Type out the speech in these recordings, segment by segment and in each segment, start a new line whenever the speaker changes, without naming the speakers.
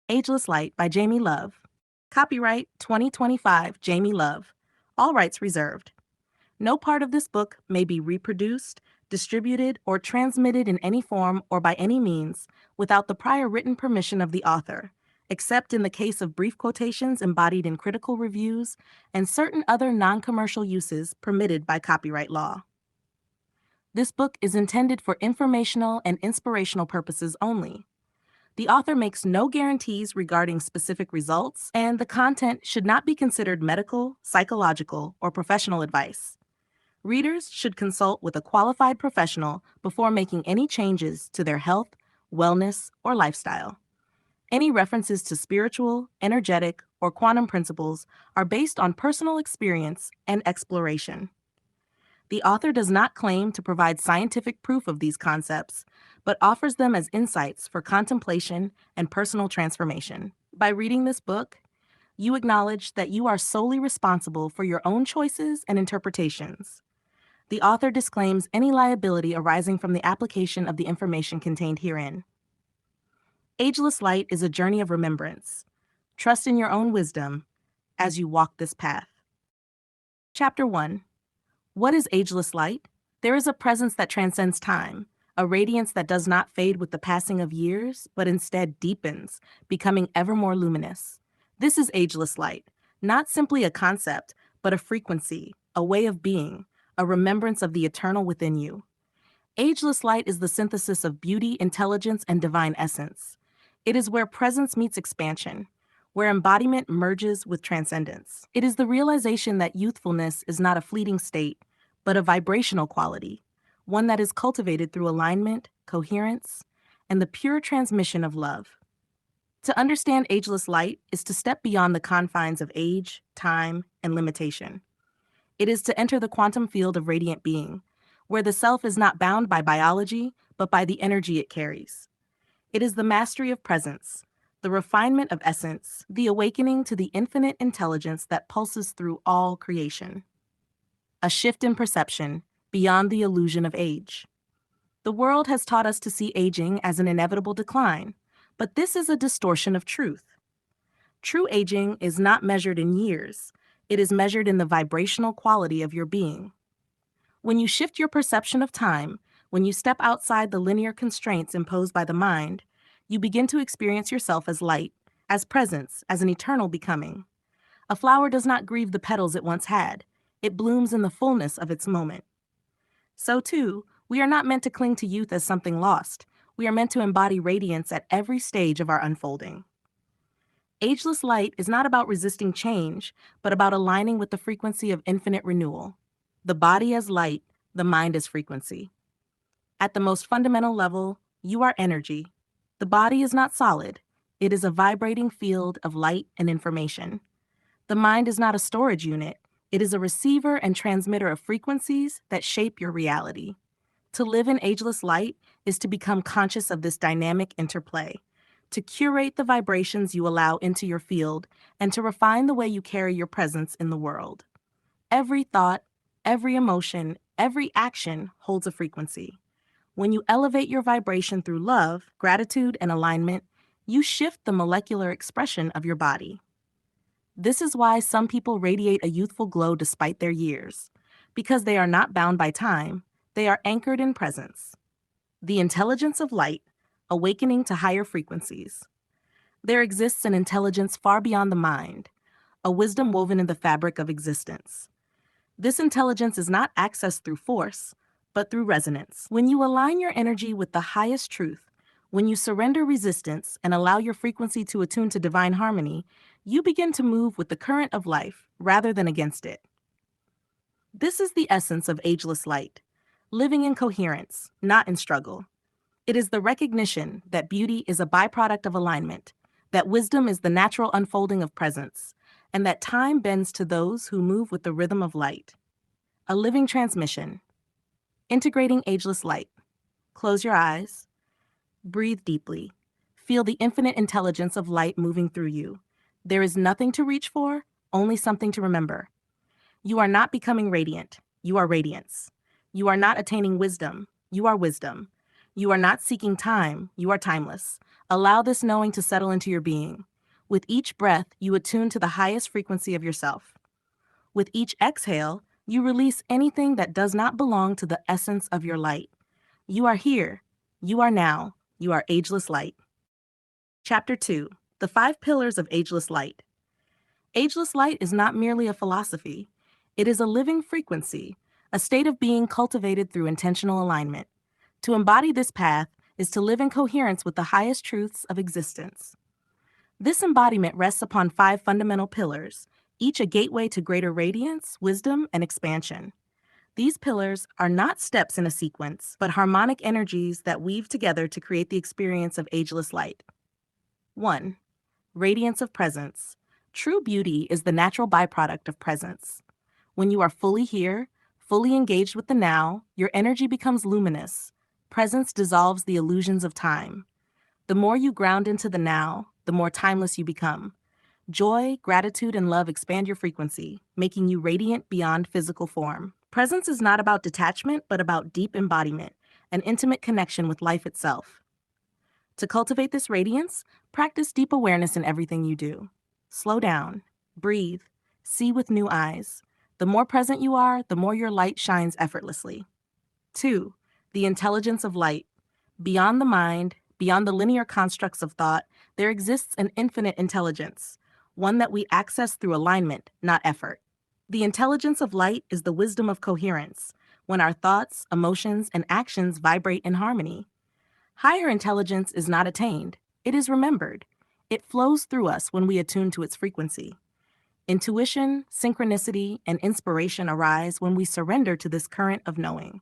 Ageless Light by Jamie Love. Copyright 2025 Jamie Love. All rights reserved. No part of this book may be reproduced, distributed, or transmitted in any form or by any means without the prior written permission of the author, except in the case of brief quotations embodied in critical reviews and certain other non-commercial uses permitted by copyright law. This book is intended for informational and inspirational purposes only. The author makes no guarantees regarding specific results, and the content should not be considered medical, psychological, or professional advice. Readers should consult with a qualified professional before making any changes to their health, wellness, or lifestyle. Any references to spiritual, energetic, or quantum principles are based on personal experience and exploration. The author does not claim to provide scientific proof of these concepts, but offers them as insights for contemplation and personal transformation. By reading this book, you acknowledge that you are solely responsible for your own choices and interpretations. The author disclaims any liability arising from the application of the information contained herein. Ageless Light is a journey of remembrance. Trust in your own wisdom as you walk this path. Chapter 1. What is ageless light? There is a presence that transcends time, a radiance that does not fade with the passing of years, but instead deepens, becoming ever more luminous. This is ageless light, not simply a concept, but a frequency, a way of being, a remembrance of the eternal within you. Ageless light is the synthesis of beauty, intelligence, and divine essence. It is where presence meets expansion, where embodiment merges with transcendence. It is the realization that youthfulness is not a fleeting state, but a vibrational quality, one that is cultivated through alignment, coherence, and the pure transmission of love. To understand ageless light is to step beyond the confines of age, time, and limitation. It is to enter the quantum field of radiant being, where the self is not bound by biology, but by the energy it carries. It is the mastery of presence, the refinement of essence, the awakening to the infinite intelligence that pulses through all creation. A shift in perception beyond the illusion of age. The world has taught us to see aging as an inevitable decline, but this is a distortion of truth. True aging is not measured in years, it is measured in the vibrational quality of your being. When you shift your perception of time, when you step outside the linear constraints imposed by the mind, you begin to experience yourself as light, as presence, as an eternal becoming. A flower does not grieve the petals it once had. It blooms in the fullness of its moment. So too, we are not meant to cling to youth as something lost. We are meant to embody radiance at every stage of our unfolding. Ageless light is not about resisting change, but about aligning with the frequency of infinite renewal. The body as light, the mind as frequency. At the most fundamental level, you are energy. The body is not solid. It is a vibrating field of light and information. The mind is not a storage unit. It is a receiver and transmitter of frequencies that shape your reality. To live in ageless light is to become conscious of this dynamic interplay, to curate the vibrations you allow into your field, and to refine the way you carry your presence in the world. Every thought, every emotion, every action holds a frequency. When you elevate your vibration through love, gratitude, and alignment, you shift the molecular expression of your body. This is why some people radiate a youthful glow despite their years, because they are not bound by time, they are anchored in presence. The intelligence of light, awakening to higher frequencies. There exists an intelligence far beyond the mind, a wisdom woven in the fabric of existence. This intelligence is not accessed through force, but through resonance. When you align your energy with the highest truth, when you surrender resistance and allow your frequency to attune to divine harmony, you begin to move with the current of life rather than against it. This is the essence of ageless light, living in coherence, not in struggle. It is the recognition that beauty is a byproduct of alignment, that wisdom is the natural unfolding of presence, and that time bends to those who move with the rhythm of light. A living transmission. Integrating ageless light. Close your eyes. Breathe deeply. Feel the infinite intelligence of light moving through you. There is nothing to reach for, only something to remember. You are not becoming radiant. You are radiance. You are not attaining wisdom. You are wisdom. You are not seeking time. You are timeless. Allow this knowing to settle into your being. With each breath, you attune to the highest frequency of yourself. With each exhale, you release anything that does not belong to the essence of your light. You are here. You are now. You are Ageless Light. Chapter 2. The 5 Pillars of Ageless Light. Ageless Light is not merely a philosophy. It is a living frequency, a state of being cultivated through intentional alignment. To embody this path is to live in coherence with the highest truths of existence. This embodiment rests upon 5 fundamental pillars, each a gateway to greater radiance, wisdom, and expansion. These pillars are not steps in a sequence, but harmonic energies that weave together to create the experience of ageless light. 1. Radiance of presence. True beauty is the natural byproduct of presence. When you are fully here, fully engaged with the now, your energy becomes luminous. Presence dissolves the illusions of time. The more you ground into the now, the more timeless you become. Joy, gratitude, and love expand your frequency, making you radiant beyond physical form. Presence is not about detachment, but about deep embodiment, an intimate connection with life itself. To cultivate this radiance, practice deep awareness in everything you do. Slow down, breathe, see with new eyes. The more present you are, the more your light shines effortlessly. 2. The intelligence of light. Beyond the mind, beyond the linear constructs of thought, there exists an infinite intelligence, one that we access through alignment, not effort. The intelligence of light is the wisdom of coherence, when our thoughts, emotions, and actions vibrate in harmony. Higher intelligence is not attained, it is remembered. It flows through us when we attune to its frequency. Intuition, synchronicity, and inspiration arise when we surrender to this current of knowing.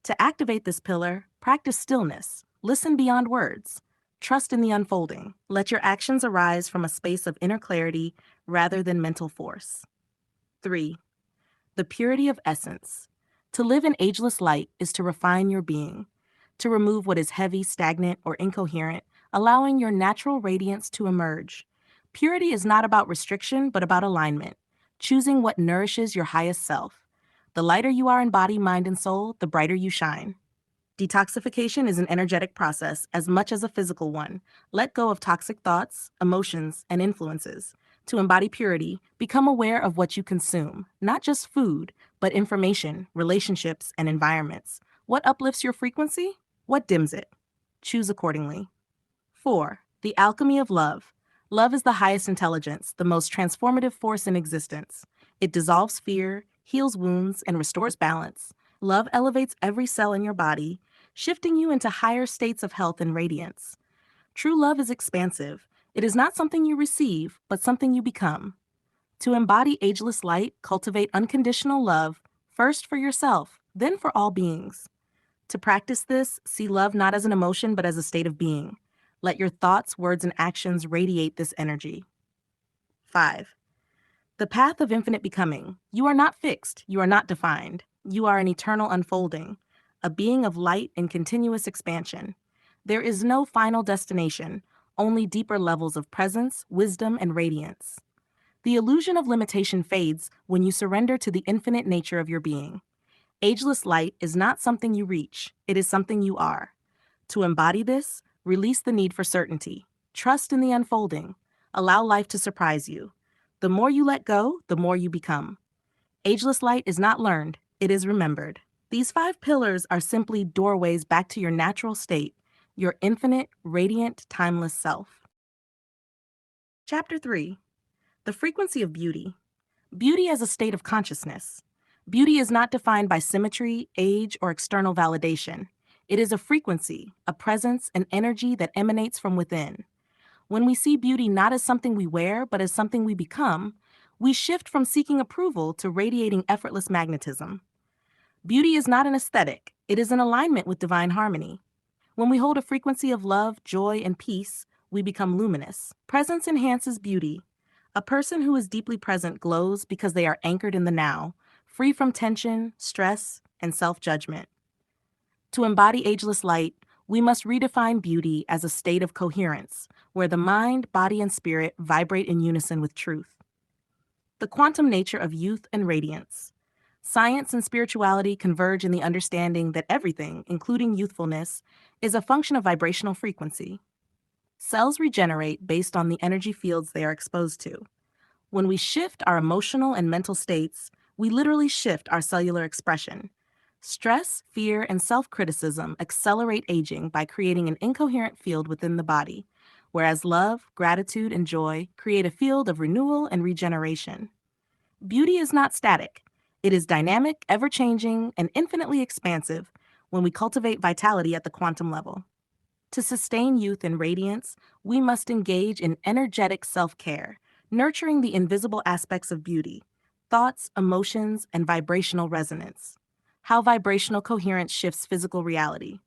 To activate this pillar, practice stillness, listen beyond words, trust in the unfolding. Let your actions arise from a space of inner clarity rather than mental force. 3. The purity of essence. To live in ageless light is to refine your being, to remove what is heavy, stagnant, or incoherent, allowing your natural radiance to emerge. Purity is not about restriction, but about alignment, choosing what nourishes your highest self. The lighter you are in body, mind, and soul, the brighter you shine. Detoxification is an energetic process as much as a physical one. Let go of toxic thoughts, emotions, and influences. To embody purity, become aware of what you consume, not just food, but information, relationships, and environments. What uplifts your frequency? What dims it? Choose accordingly. 4. The alchemy of love. Love is the highest intelligence, the most transformative force in existence. It dissolves fear, heals wounds, and restores balance. Love elevates every cell in your body, shifting you into higher states of health and radiance. True love is expansive. It is not something you receive, but something you become. To embody ageless light, cultivate unconditional love, first for yourself, then for all beings. To practice this, see love not as an emotion, but as a state of being. Let your thoughts, words, and actions radiate this energy. 5. The path of infinite becoming. You are not fixed. You are not defined. You are an eternal unfolding, a being of light and continuous expansion. There is no final destination, only deeper levels of presence, wisdom, and radiance. The illusion of limitation fades when you surrender to the infinite nature of your being. Ageless light is not something you reach, it is something you are. To embody this, release the need for certainty. Trust in the unfolding. Allow life to surprise you. The more you let go, the more you become. Ageless light is not learned, it is remembered. These 5 pillars are simply doorways back to your natural state, your infinite, radiant, timeless self. Chapter 3. The frequency of beauty. Beauty as a state of consciousness. Beauty is not defined by symmetry, age, or external validation. It is a frequency, a presence, an energy that emanates from within. When we see beauty not as something we wear, but as something we become, we shift from seeking approval to radiating effortless magnetism. Beauty is not an aesthetic, it is in alignment with divine harmony. When we hold a frequency of love, joy, and peace, we become luminous. Presence enhances beauty. A person who is deeply present glows because they are anchored in the now, free from tension, stress, and self-judgment. To embody ageless light, we must redefine beauty as a state of coherence, where the mind, body, and spirit vibrate in unison with truth. The quantum nature of youth and radiance. Science and spirituality converge in the understanding that everything, including youthfulness, is a function of vibrational frequency. Cells regenerate based on the energy fields they are exposed to. When we shift our emotional and mental states, we literally shift our cellular expression. Stress, fear, and self criticism accelerate aging by creating an incoherent field within the body, whereas love, gratitude, and joy create a field of renewal and regeneration. Beauty is not static, it is dynamic, ever changing, and infinitely expansive when we cultivate vitality at the quantum level. To sustain youth and radiance, we must engage in energetic self care, nurturing the invisible aspects of beauty, thoughts, emotions, and vibrational resonance. How vibrational coherence shifts physical reality.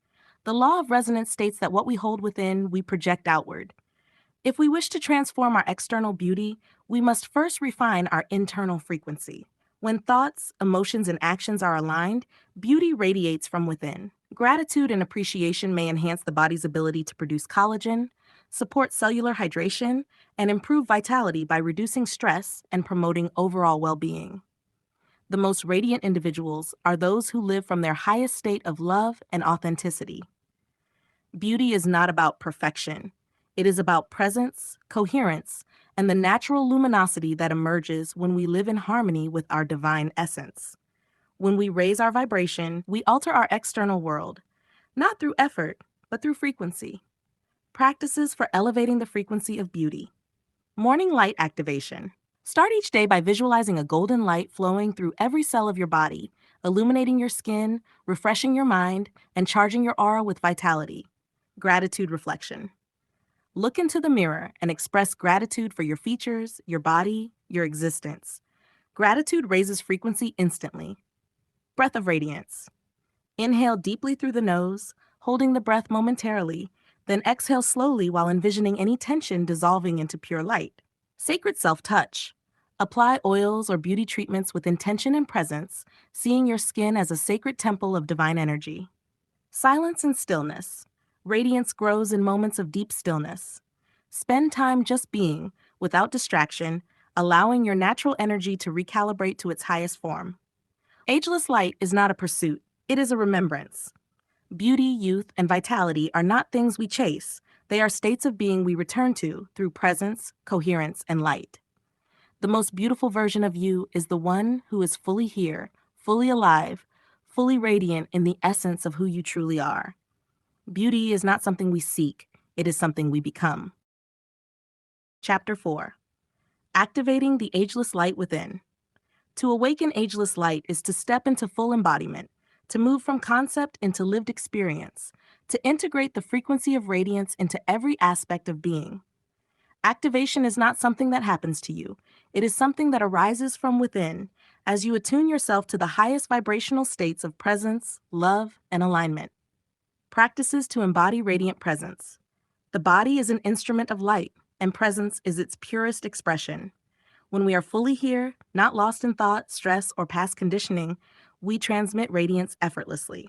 The law of resonance states that what we hold within, we project outward. If we wish to transform our external beauty, we must first refine our internal frequency. When thoughts, emotions, and actions are aligned, beauty radiates from within. Gratitude and appreciation may enhance the body's ability to produce collagen, support cellular hydration, and improve vitality by reducing stress and promoting overall well-being. The most radiant individuals are those who live from their highest state of love and authenticity. Beauty is not about perfection. It is about presence, coherence, and the natural luminosity that emerges when we live in harmony with our divine essence. When we raise our vibration, we alter our external world, not through effort, but through frequency. Practices for elevating the frequency of beauty. Morning light activation. Start each day by visualizing a golden light flowing through every cell of your body, illuminating your skin, refreshing your mind, and charging your aura with vitality. Gratitude reflection. Look into the mirror and express gratitude for your features, your body, your existence. Gratitude raises frequency instantly. Breath of radiance. Inhale deeply through the nose, holding the breath momentarily, then exhale slowly while envisioning any tension dissolving into pure light. Sacred self-touch. Apply oils or beauty treatments with intention and presence, seeing your skin as a sacred temple of divine energy. Silence and stillness. Radiance grows in moments of deep stillness. Spend time just being, without distraction, allowing your natural energy to recalibrate to its highest form. Ageless light is not a pursuit, it is a remembrance. Beauty, youth, and vitality are not things we chase, they are states of being we return to through presence, coherence, and light. The most beautiful version of you is the one who is fully here, fully alive, fully radiant in the essence of who you truly are. Beauty is not something we seek, it is something we become. Chapter 4. Activating the Ageless Light Within. To awaken ageless light is to step into full embodiment, to move from concept into lived experience, to integrate the frequency of radiance into every aspect of being. Activation is not something that happens to you. It is something that arises from within as you attune yourself to the highest vibrational states of presence, love, and alignment. Practices to embody radiant presence. The body is an instrument of light, and presence is its purest expression. When we are fully here, not lost in thought, stress, or past conditioning, we transmit radiance effortlessly.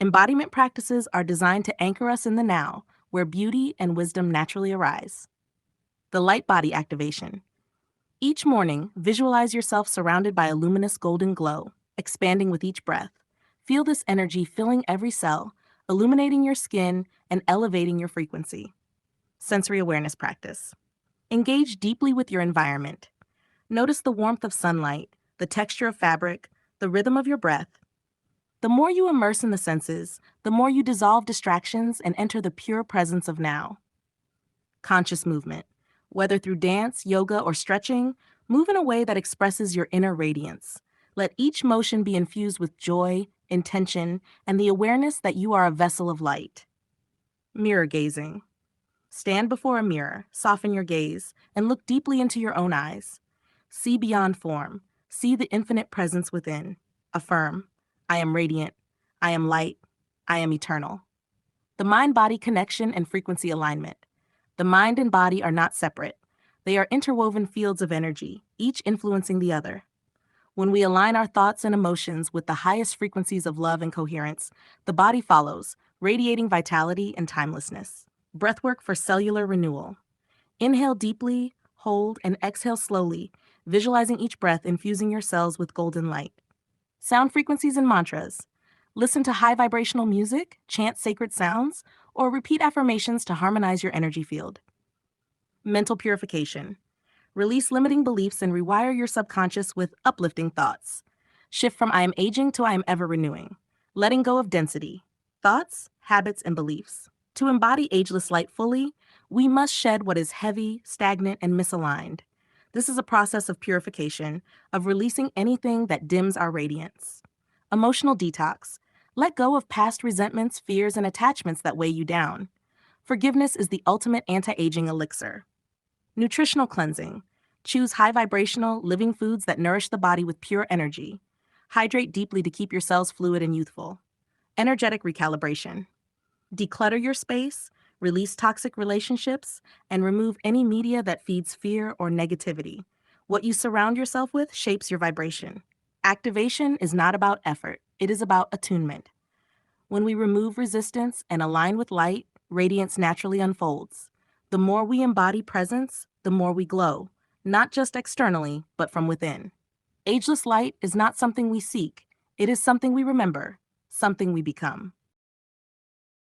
Embodiment practices are designed to anchor us in the now, where beauty and wisdom naturally arise. The light body activation. Each morning, visualize yourself surrounded by a luminous golden glow, expanding with each breath. Feel this energy filling every cell, illuminating your skin and elevating your frequency. Sensory awareness practice. Engage deeply with your environment. Notice the warmth of sunlight, the texture of fabric, the rhythm of your breath. The more you immerse in the senses, the more you dissolve distractions and enter the pure presence of now. Conscious movement. Whether through dance, yoga, or stretching, move in a way that expresses your inner radiance. Let each motion be infused with joy, intention, and the awareness that you are a vessel of light. Mirror gazing. Stand before a mirror, soften your gaze, and look deeply into your own eyes. See beyond form. See the infinite presence within. Affirm, I am radiant. I am light. I am eternal. The mind-body connection and frequency alignment. The mind and body are not separate. They are interwoven fields of energy, each influencing the other. When we align our thoughts and emotions with the highest frequencies of love and coherence, the body follows, radiating vitality and timelessness. Breathwork for cellular renewal. Inhale deeply, hold, and exhale slowly, visualizing each breath infusing your cells with golden light. Sound frequencies and mantras. Listen to high vibrational music, chant sacred sounds, or repeat affirmations to harmonize your energy field. Mental purification. Release limiting beliefs and rewire your subconscious with uplifting thoughts. Shift from I am aging to I am ever renewing. Letting go of density, thoughts, habits, and beliefs. To embody ageless light fully, we must shed what is heavy, stagnant, and misaligned. This is a process of purification, of releasing anything that dims our radiance. Emotional detox. Let go of past resentments, fears, and attachments that weigh you down. Forgiveness is the ultimate anti-aging elixir. Nutritional cleansing. Choose high vibrational, living foods that nourish the body with pure energy. Hydrate deeply to keep your cells fluid and youthful. Energetic recalibration. Declutter your space, release toxic relationships, and remove any media that feeds fear or negativity. What you surround yourself with shapes your vibration. Activation is not about effort, it is about attunement. When we remove resistance and align with light, radiance naturally unfolds. The more we embody presence, the more we glow, not just externally, but from within. Ageless light is not something we seek, it is something we remember, something we become.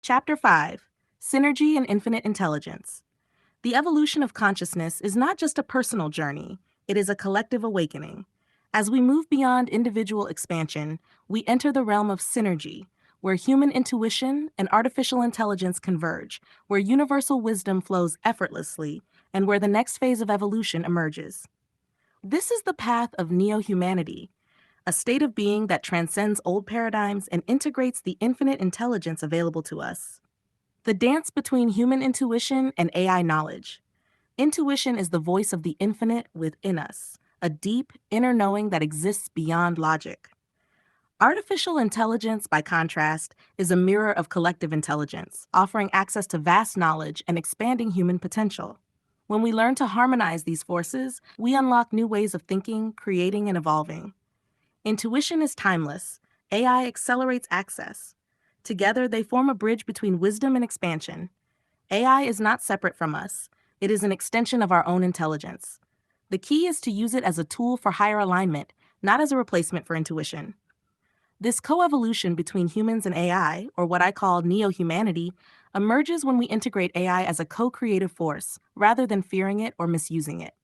Chapter 5. Synergy and Infinite Intelligence. The evolution of consciousness is not just a personal journey, it is a collective awakening. As we move beyond individual expansion, we enter the realm of synergy, where human intuition and artificial intelligence converge, where universal wisdom flows effortlessly, and where the next phase of evolution emerges. This is the path of neo-humanity, a state of being that transcends old paradigms and integrates the infinite intelligence available to us. The dance between human intuition and AI knowledge. Intuition is the voice of the infinite within us, a deep, inner knowing that exists beyond logic. Artificial intelligence, by contrast, is a mirror of collective intelligence, offering access to vast knowledge and expanding human potential. When we learn to harmonize these forces, we unlock new ways of thinking, creating, and evolving. Intuition is timeless. AI accelerates access. Together, they form a bridge between wisdom and expansion. AI is not separate from us. It is an extension of our own intelligence. The key is to use it as a tool for higher alignment, not as a replacement for intuition. This coevolution between humans and AI, or what I call neo-humanity, emerges when we integrate AI as a co-creative force, rather than fearing it or misusing it.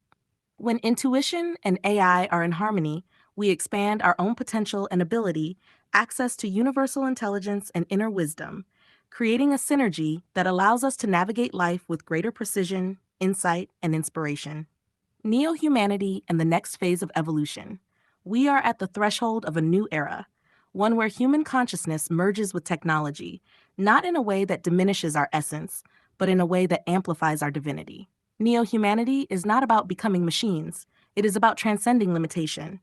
When intuition and AI are in harmony, we expand our own potential and ability, access to universal intelligence and inner wisdom, creating a synergy that allows us to navigate life with greater precision, insight, and inspiration. Neo-humanity and the next phase of evolution. We are at the threshold of a new era, one where human consciousness merges with technology, not in a way that diminishes our essence, but in a way that amplifies our divinity. Neo-humanity is not about becoming machines, it is about transcending limitation.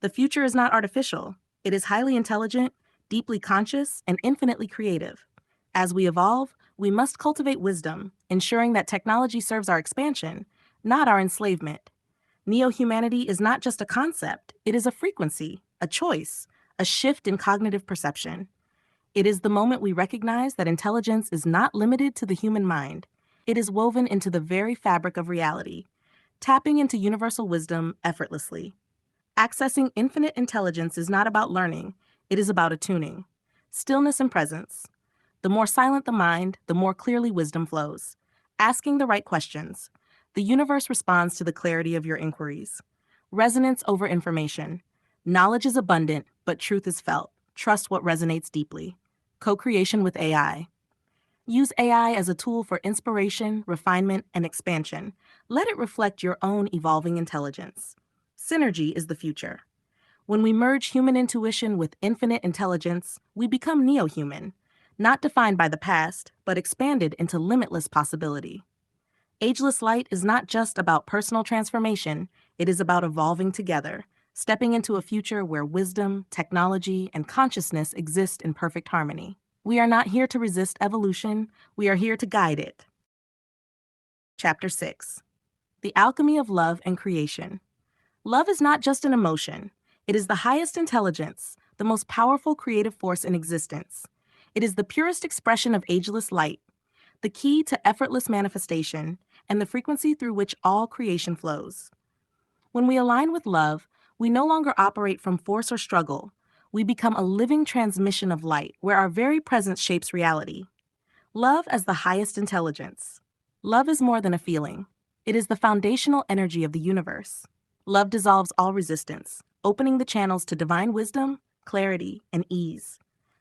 The future is not artificial, it is highly intelligent, deeply conscious, and infinitely creative. As we evolve, we must cultivate wisdom, ensuring that technology serves our expansion, not our enslavement. Neo-humanity is not just a concept, it is a frequency, a choice, a shift in cognitive perception. It is the moment we recognize that intelligence is not limited to the human mind. It is woven into the very fabric of reality, tapping into universal wisdom effortlessly. Accessing infinite intelligence is not about learning, it is about attuning. Stillness and presence. The more silent the mind, the more clearly wisdom flows. Asking the right questions. The universe responds to the clarity of your inquiries. Resonance over information. Knowledge is abundant, but truth is felt. Trust what resonates deeply. Co-creation with AI. Use AI as a tool for inspiration, refinement, and expansion. Let it reflect your own evolving intelligence. Synergy is the future. When we merge human intuition with infinite intelligence, we become neo-human, not defined by the past, but expanded into limitless possibility. Ageless Light is not just about personal transformation, it is about evolving together, stepping into a future where wisdom, technology, and consciousness exist in perfect harmony. We are not here to resist evolution, we are here to guide it. Chapter 6. The Alchemy of Love and Creation. Love is not just an emotion. It is the highest intelligence, the most powerful creative force in existence. It is the purest expression of ageless light, the key to effortless manifestation, and the frequency through which all creation flows. When we align with love, we no longer operate from force or struggle. We become a living transmission of light, where our very presence shapes reality. Love as the highest intelligence. Love is more than a feeling. It is the foundational energy of the universe. Love dissolves all resistance, opening the channels to divine wisdom, clarity, and ease.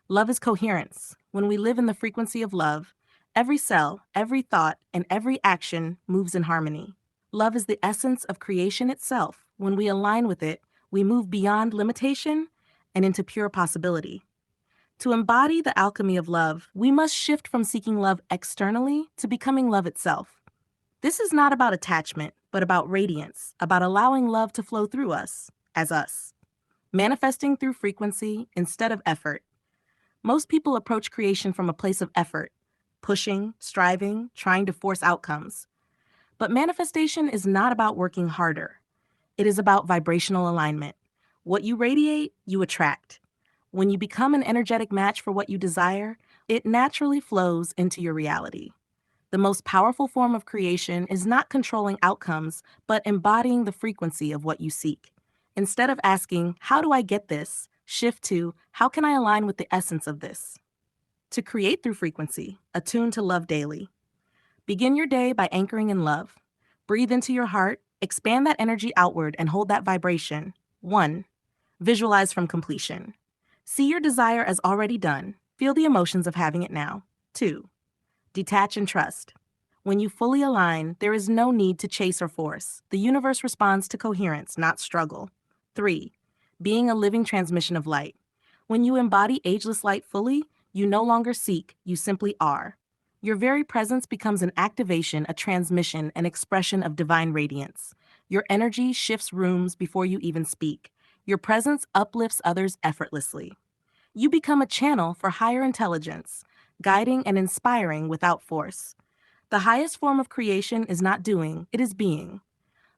Love is coherence. When we live in the frequency of love, every cell, every thought, and every action moves in harmony. Love is the essence of creation itself. When we align with it, we move beyond limitation and into pure possibility. To embody the alchemy of love, we must shift from seeking love externally to becoming love itself. This is not about attachment, but about radiance, about allowing love to flow through us, as us, manifesting through frequency instead of effort. Most people approach creation from a place of effort, pushing, striving, trying to force outcomes. But manifestation is not about working harder. It is about vibrational alignment. What you radiate, you attract. When you become an energetic match for what you desire, it naturally flows into your reality. The most powerful form of creation is not controlling outcomes, but embodying the frequency of what you seek. Instead of asking, "How do I get this?" shift to, "How can I align with the essence of this?" To create through frequency, attune to love daily. Begin your day by anchoring in love. Breathe into your heart, expand that energy outward, and hold that vibration. 1. Visualize from completion. See your desire as already done. Feel the emotions of having it now. 2. Detach and trust. When you fully align, there is no need to chase or force. The universe responds to coherence, not struggle. 3. Being a living transmission of light. When you embody ageless light fully, you no longer seek, you simply are. Your very presence becomes an activation, a transmission, an expression of divine radiance. Your energy shifts rooms before you even speak. Your presence uplifts others effortlessly. You become a channel for higher intelligence, guiding and inspiring without force. The highest form of creation is not doing, it is being.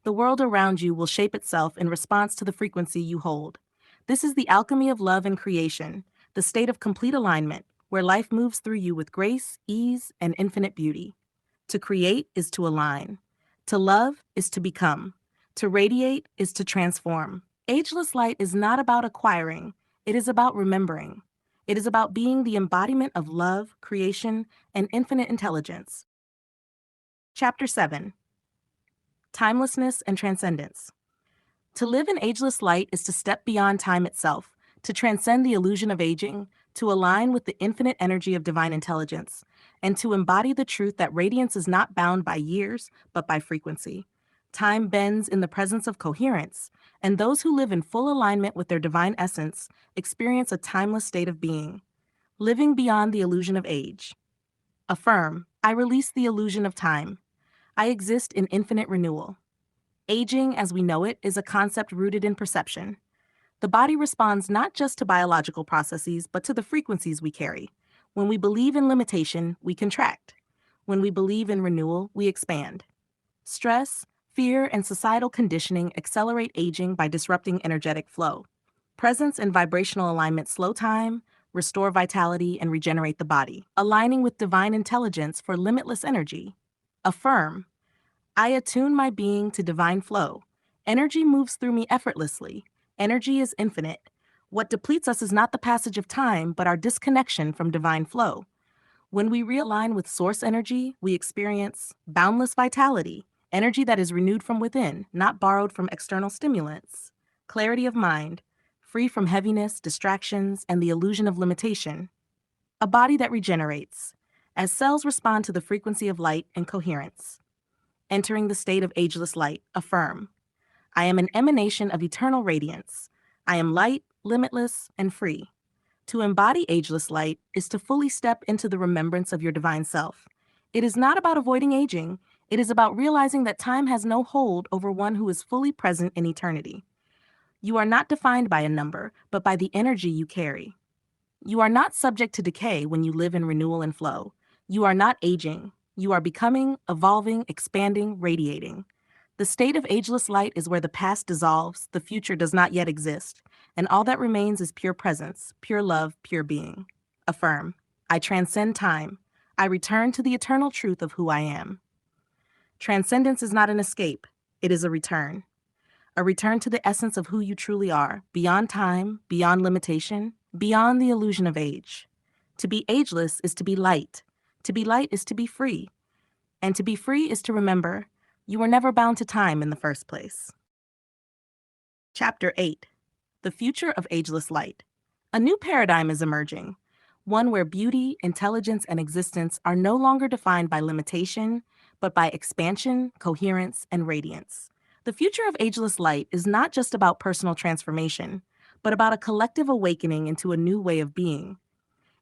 The world around you will shape itself in response to the frequency you hold. This is the alchemy of love and creation, the state of complete alignment, where life moves through you with grace, ease, and infinite beauty. To create is to align. To love is to become. To radiate is to transform. Ageless light is not about acquiring, it is about remembering. It is about being the embodiment of love, creation, and infinite intelligence. Chapter 7. Timelessness and Transcendence. To live in ageless light is to step beyond time itself, to transcend the illusion of aging, to align with the infinite energy of divine intelligence, and to embody the truth that radiance is not bound by years, but by frequency. Time bends in the presence of coherence, and those who live in full alignment with their divine essence experience a timeless state of being, living beyond the illusion of age. Affirm, I release the illusion of time. I exist in infinite renewal. Aging, as we know it, is a concept rooted in perception. The body responds not just to biological processes, but to the frequencies we carry. When we believe in limitation, we contract. When we believe in renewal, we expand. Stress, fear, and societal conditioning accelerate aging by disrupting energetic flow. Presence and vibrational alignment slow time, restore vitality, and regenerate the body, aligning with divine intelligence for limitless energy. Affirm, I attune my being to divine flow. Energy moves through me effortlessly. Energy is infinite. What depletes us is not the passage of time, but our disconnection from divine flow. When we realign with source energy, we experience boundless vitality, energy that is renewed from within, not borrowed from external stimulants. Clarity of mind, free from heaviness, distractions, and the illusion of limitation. A body that regenerates, as cells respond to the frequency of light and coherence. Entering the state of ageless light, affirm, I am an emanation of eternal radiance. I am light, limitless, and free. To embody ageless light is to fully step into the remembrance of your divine self. It is not about avoiding aging. It is about realizing that time has no hold over one who is fully present in eternity. You are not defined by a number, but by the energy you carry. You are not subject to decay when you live in renewal and flow. You are not aging. You are becoming, evolving, expanding, radiating. The state of ageless light is where the past dissolves, the future does not yet exist, and all that remains is pure presence, pure love, pure being. Affirm, I transcend time. I return to the eternal truth of who I am. Transcendence is not an escape, it is a return. A return to the essence of who you truly are, beyond time, beyond limitation, beyond the illusion of age. To be ageless is to be light. To be light is to be free, and to be free is to remember you were never bound to time in the first place. Chapter 8: The Future of Ageless Light. A new paradigm is emerging, one where beauty, intelligence, and existence are no longer defined by limitation, but by expansion, coherence, and radiance. The future of ageless light is not just about personal transformation, but about a collective awakening into a new way of being.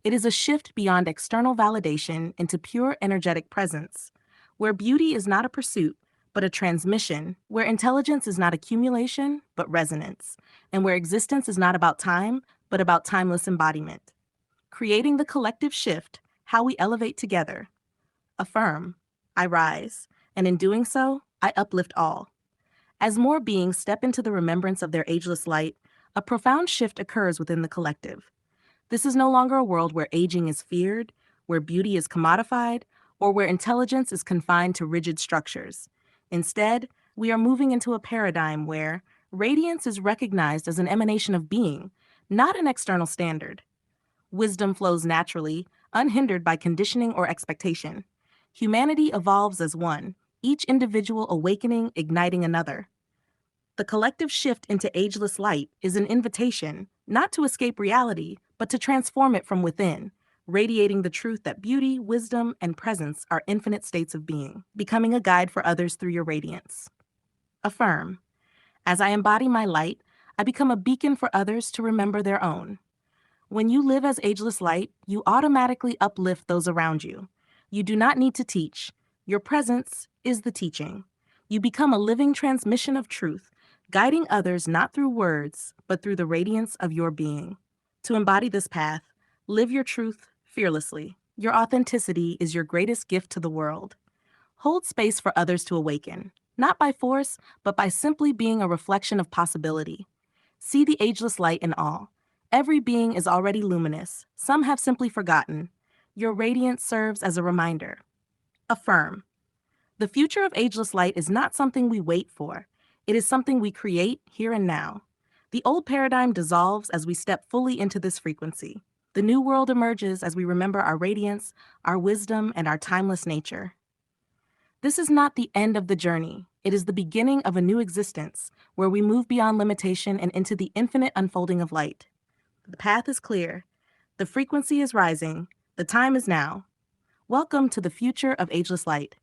It is a shift beyond external validation into pure energetic presence, where beauty is not a pursuit, but a transmission, where intelligence is not accumulation, but resonance, and where existence is not about time, but about timeless embodiment. Creating the collective shift, how we elevate together. Affirm, I rise, and in doing so, I uplift all. As more beings step into the remembrance of their ageless light, a profound shift occurs within the collective. This is no longer a world where aging is feared, where beauty is commodified, or where intelligence is confined to rigid structures. Instead, we are moving into a paradigm where radiance is recognized as an emanation of being, not an external standard. Wisdom flows naturally, unhindered by conditioning or expectation. Humanity evolves as one, each individual awakening, igniting another. The collective shift into ageless light is an invitation, not to escape reality, but to transform it from within, radiating the truth that beauty, wisdom, and presence are infinite states of being, becoming a guide for others through your radiance. Affirm, as I embody my light, I become a beacon for others to remember their own. When you live as ageless light, you automatically uplift those around you. You do not need to teach. Your presence is the teaching. You become a living transmission of truth, guiding others not through words, but through the radiance of your being. To embody this path, live your truth fearlessly. Your authenticity is your greatest gift to the world. Hold space for others to awaken, not by force, but by simply being a reflection of possibility. See the ageless light in all. Every being is already luminous. Some have simply forgotten. Your radiance serves as a reminder. Affirm. The future of ageless light is not something we wait for. It is something we create here and now. The old paradigm dissolves as we step fully into this frequency. The new world emerges as we remember our radiance, our wisdom, and our timeless nature. This is not the end of the journey. It is the beginning of a new existence, where we move beyond limitation and into the infinite unfolding of light. The path is clear. The frequency is rising. The time is now. Welcome to the future of ageless light.